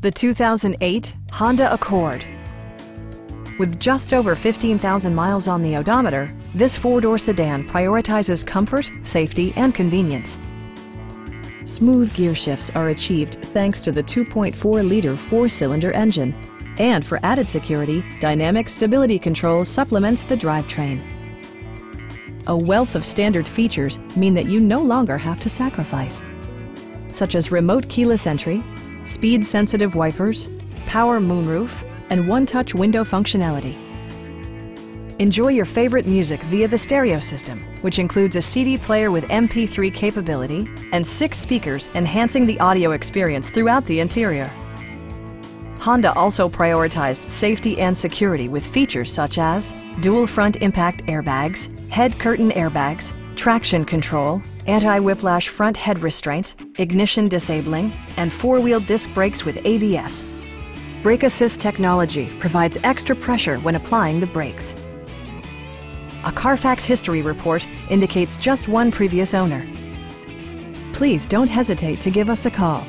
The 2008 Honda Accord. With just over 15,000 miles on the odometer, this four-door sedan prioritizes comfort, safety, and convenience. Smooth gear shifts are achieved thanks to the 2.4-liter four-cylinder engine. And for added security, Dynamic Stability Control supplements the drivetrain. A wealth of standard features mean that you no longer have to sacrifice, such as remote keyless entry, speed-sensitive wipers, power moonroof, and one-touch window functionality. Enjoy your favorite music via the stereo system, which includes a CD player with MP3 capability and 6 speakers enhancing the audio experience throughout the interior. Honda also prioritized safety and security with features such as dual front impact airbags, head curtain airbags, traction control, anti-whiplash front head restraints, ignition disabling, and four-wheel disc brakes with ABS. Brake Assist technology provides extra pressure when applying the brakes. A Carfax history report indicates just one previous owner. Please don't hesitate to give us a call.